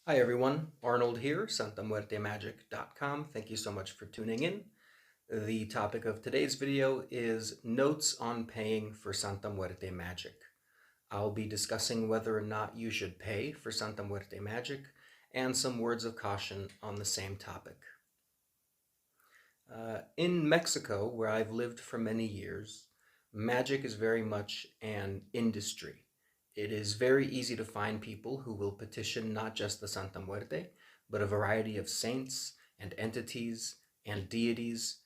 Hi everyone, Arnold here, santamuertemagic.com. Thank you so much for tuning in. The topic of today's video is notes on paying for Santa Muerte Magic. I'll be discussing whether or not you should pay for Santa Muerte Magic and some words of caution on the same topic. In Mexico, where I've lived for many years, magic is very much an industry. It is very easy to find people who will petition not just the Santa Muerte, but a variety of saints and entities and deities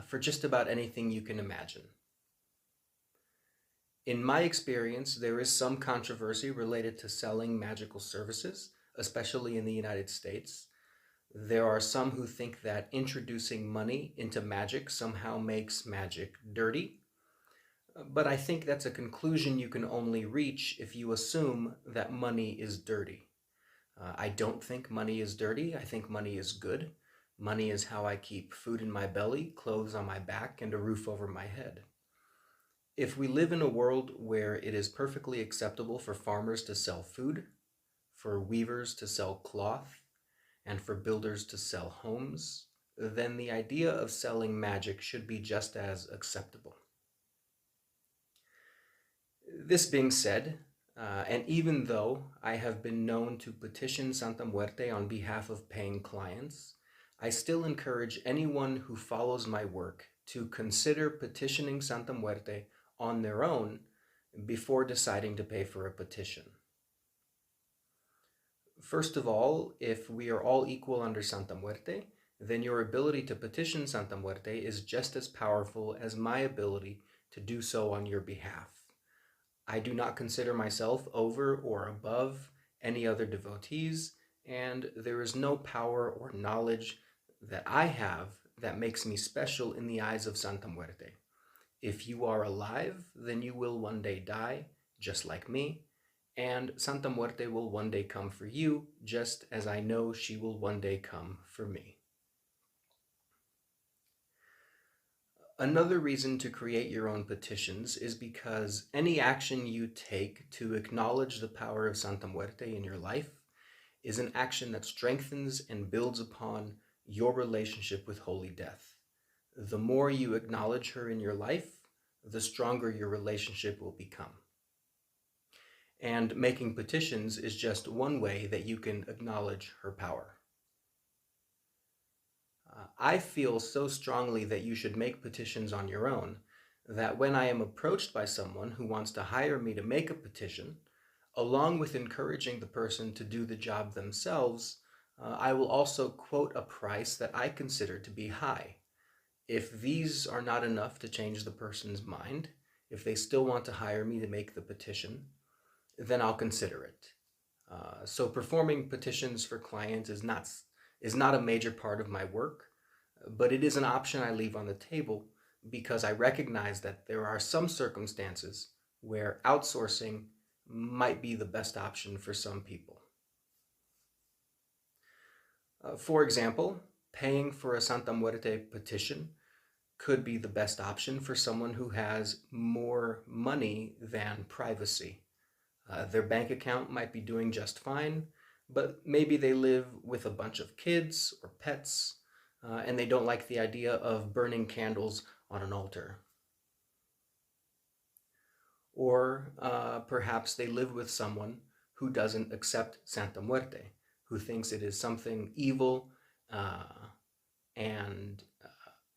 for just about anything you can imagine. In my experience, there is some controversy related to selling magical services, especially in the United States. There are some who think that introducing money into magic somehow makes magic dirty, but I think that's a conclusion you can only reach if you assume that money is dirty. I don't think money is dirty. I think money is good. Money is how I keep food in my belly, clothes on my back, and a roof over my head. If we live in a world where it is perfectly acceptable for farmers to sell food, for weavers to sell cloth, and for builders to sell homes, then the idea of selling magic should be just as acceptable. This being said, and even though I have been known to petition Santa Muerte on behalf of paying clients, I still encourage anyone who follows my work to consider petitioning Santa Muerte on their own before deciding to pay for a petition. First of all, if we are all equal under Santa Muerte, then your ability to petition Santa Muerte is just as powerful as my ability to do so on your behalf. I do not consider myself over or above any other devotees, and there is no power or knowledge that I have that makes me special in the eyes of Santa Muerte. If you are alive, then you will one day die, just like me, and Santa Muerte will one day come for you, just as I know she will one day come for me. Another reason to create your own petitions is because any action you take to acknowledge the power of Santa Muerte in your life is an action that strengthens and builds upon your relationship with Holy Death. The more you acknowledge her in your life, the stronger your relationship will become. And making petitions is just one way that you can acknowledge her power. I feel so strongly that you should make petitions on your own that when I am approached by someone who wants to hire me to make a petition, along with encouraging the person to do the job themselves, I will also quote a price that I consider to be high. If these are not enough to change the person's mind, if they still want to hire me to make the petition, then I'll consider it. So performing petitions for clients is not a major part of my work, but it is an option I leave on the table because I recognize that there are some circumstances where outsourcing might be the best option for some people. For example, paying for a Santa Muerte petition could be the best option for someone who has more money than privacy. Their bank account might be doing just fine, but maybe they live with a bunch of kids or pets, and they don't like the idea of burning candles on an altar. Or perhaps they live with someone who doesn't accept Santa Muerte, who thinks it is something evil, and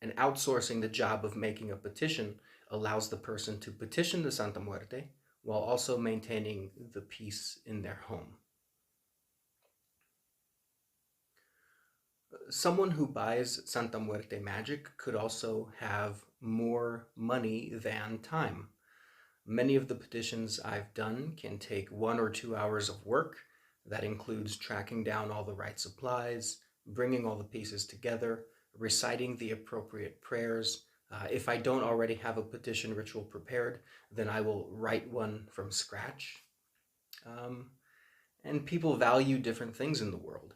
outsourcing the job of making a petition allows the person to petition the Santa Muerte while also maintaining the peace in their home. Someone who buys Santa Muerte magic could also have more money than time. Many of the petitions I've done can take 1 or 2 hours of work. That includes tracking down all the right supplies, bringing all the pieces together, reciting the appropriate prayers. If I don't already have a petition ritual prepared, then I will write one from scratch. And people value different things in the world.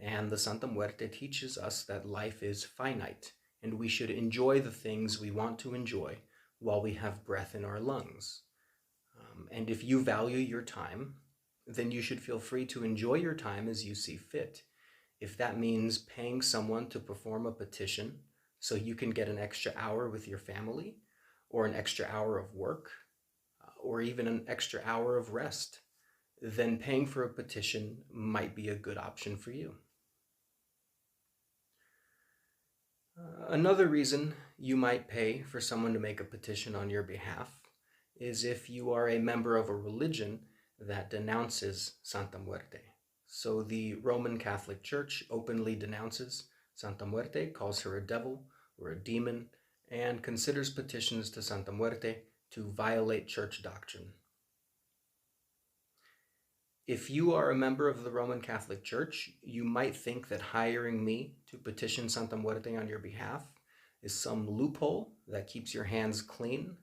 And the Santa Muerte teaches us that life is finite, and we should enjoy the things we want to enjoy while we have breath in our lungs. And if you value your time, then you should feel free to enjoy your time as you see fit. If that means paying someone to perform a petition so you can get an extra hour with your family, or an extra hour of work, or even an extra hour of rest, then paying for a petition might be a good option for you. Another reason you might pay for someone to make a petition on your behalf is if you are a member of a religion that denounces Santa Muerte. So the Roman Catholic Church openly denounces Santa Muerte, calls her a devil or a demon, and considers petitions to Santa Muerte to violate church doctrine. If you are a member of the Roman Catholic Church, you might think that hiring me to petition Santa Muerte on your behalf is some loophole that keeps your hands clean.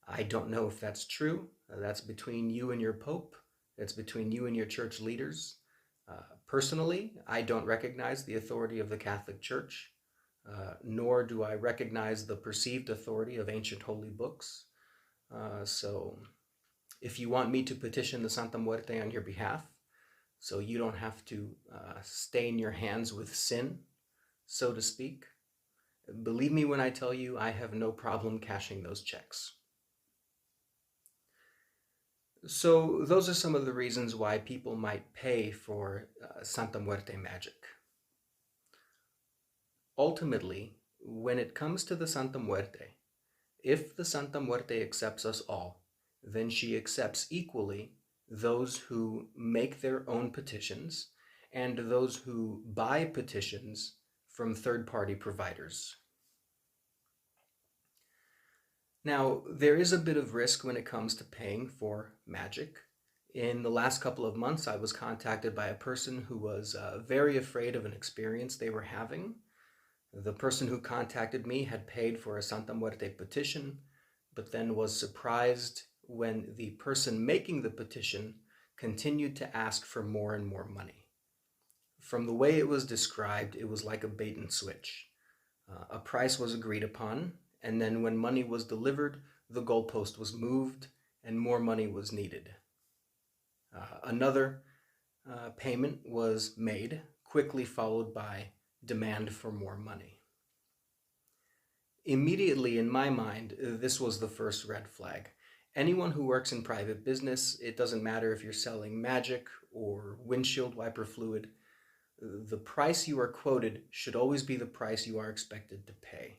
I don't know if that's true. That's between you and your Pope. That's between you and your church leaders. Personally, I don't recognize the authority of the Catholic Church, nor do I recognize the perceived authority of ancient holy books. So if you want me to petition the Santa Muerte on your behalf, so you don't have to stain your hands with sin, so to speak, believe me when I tell you I have no problem cashing those checks. So those are some of the reasons why people might pay for Santa Muerte magic. Ultimately, when it comes to the Santa Muerte, if the Santa Muerte accepts us all, then she accepts equally those who make their own petitions and those who buy petitions from third-party providers. Now, there is a bit of risk when it comes to paying for magic. In the last couple of months, I was contacted by a person who was very afraid of an experience they were having. The person who contacted me had paid for a Santa Muerte petition, but then was surprised when the person making the petition continued to ask for more and more money. From the way it was described, it was like a bait and switch. A price was agreed upon, and then when money was delivered, the goalpost was moved and more money was needed. Another payment was made, quickly followed by demand for more money. Immediately in my mind, this was the first red flag. Anyone who works in private business, it doesn't matter if you're selling magic or windshield wiper fluid, the price you are quoted should always be the price you are expected to pay.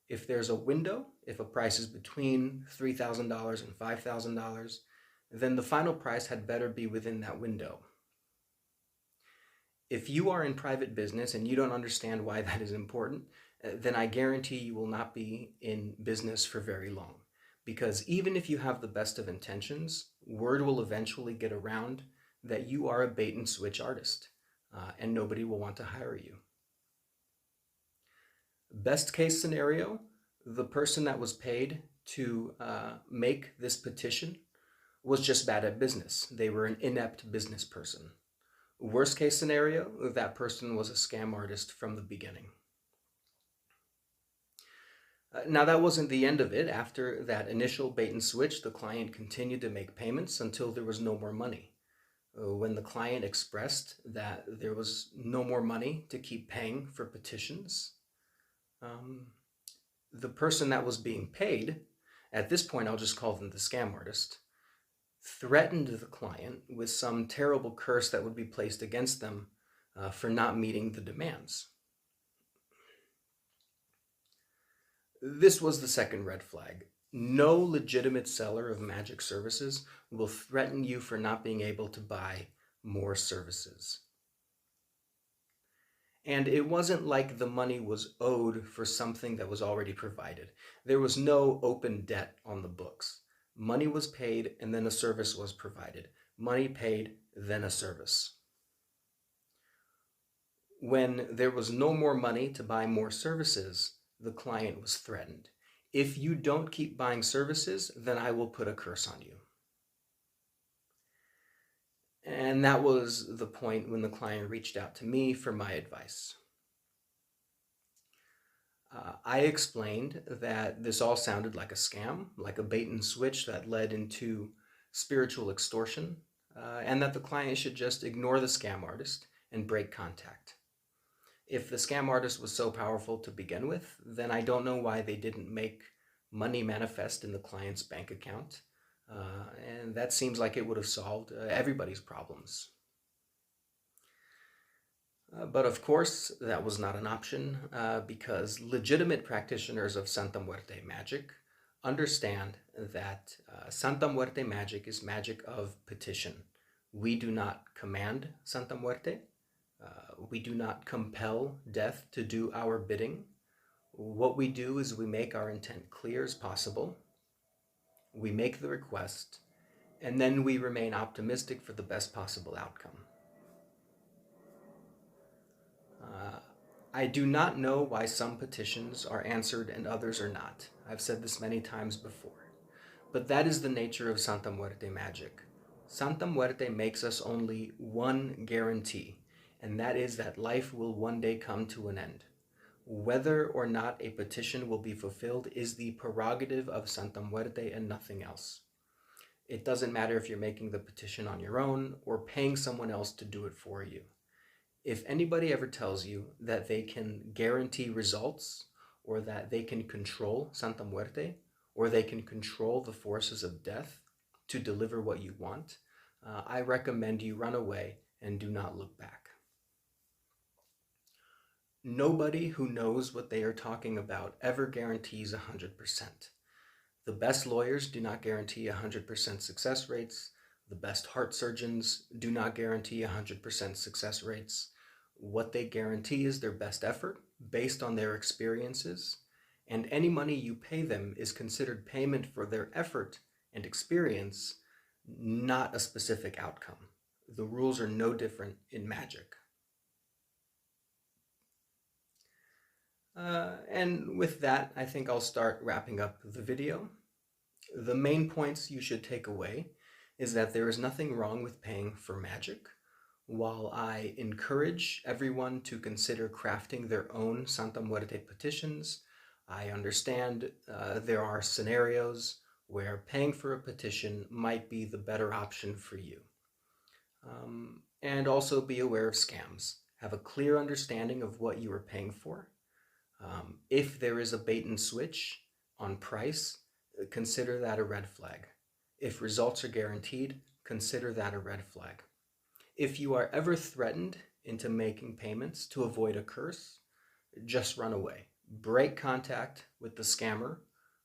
If there's a window, if a price is between $3,000 and $5,000, then the final price had better be within that window. If you are in private business and you don't understand why that is important, then I guarantee you will not be in business for very long. Because even if you have the best of intentions, word will eventually get around that you are a bait and switch artist, and nobody will want to hire you. Best case scenario, the person that was paid to make this petition was just bad at business. They were an inept business person. Worst case scenario, that person was a scam artist from the beginning. Now that wasn't the end of it. After that initial bait and switch, the client continued to make payments until there was no more money. When the client expressed that there was no more money to keep paying for petitions, the person that was being paid, at this point I'll just call them the scam artist, threatened the client with some terrible curse that would be placed against them for not meeting the demands. This was the second red flag. No legitimate seller of magic services will threaten you for not being able to buy more services. And it wasn't like the money was owed for something that was already provided. There was no open debt on the books. Money was paid and then a service was provided. Money paid, then a service. When there was no more money to buy more services, the client was threatened. If you don't keep buying services, then I will put a curse on you. And that was the point when the client reached out to me for my advice. I explained that this all sounded like a scam, like a bait and switch that led into spiritual extortion. and that the client should just ignore the scam artist and break contact. If the scam artist was so powerful to begin with, then I don't know why they didn't make money manifest in the client's bank account. And that seems like it would have solved everybody's problems. But of course, that was not an option because legitimate practitioners of Santa Muerte magic understand that Santa Muerte magic is magic of petition. We do not command Santa Muerte. We do not compel death to do our bidding. What we do is we make our intent clear as possible. We make the request, and then we remain optimistic for the best possible outcome. I do not know why some petitions are answered and others are not. I've said this many times before. But that is the nature of Santa Muerte magic. Santa Muerte makes us only one guarantee, and that is that life will one day come to an end. Whether or not a petition will be fulfilled is the prerogative of Santa Muerte and nothing else. It doesn't matter if you're making the petition on your own or paying someone else to do it for you. If anybody ever tells you that they can guarantee results, or that they can control Santa Muerte, or they can control the forces of death to deliver what you want, I recommend you run away and do not look back. Nobody who knows what they are talking about ever guarantees 100%. The best lawyers do not guarantee 100% success rates. The best heart surgeons do not guarantee 100% success rates. What they guarantee is their best effort based on their experiences, and any money you pay them is considered payment for their effort and experience, not a specific outcome. The rules are no different in magic. And with that, I think I'll start wrapping up the video. The main points you should take away is that there is nothing wrong with paying for magic. While I encourage everyone to consider crafting their own Santa Muerte petitions, I understand there are scenarios where paying for a petition might be the better option for you. And also be aware of scams. Have a clear understanding of what you are paying for. If there is a bait and switch on price, consider that a red flag. If results are guaranteed, consider that a red flag. If you are ever threatened into making payments to avoid a curse, just run away. Break contact with the scammer,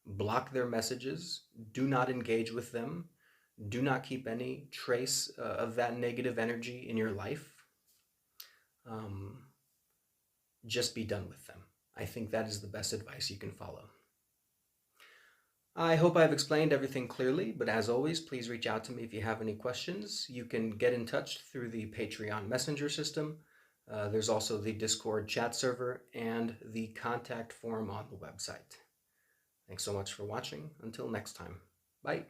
block their messages, do not engage with them, do not keep any trace of that negative energy in your life. Just be done with them. I think that is the best advice you can follow. I hope I've explained everything clearly, but as always, please reach out to me if you have any questions. You can get in touch through the Patreon Messenger system. There's also the Discord chat server and the contact form on the website. Thanks so much for watching. Until next time. Bye.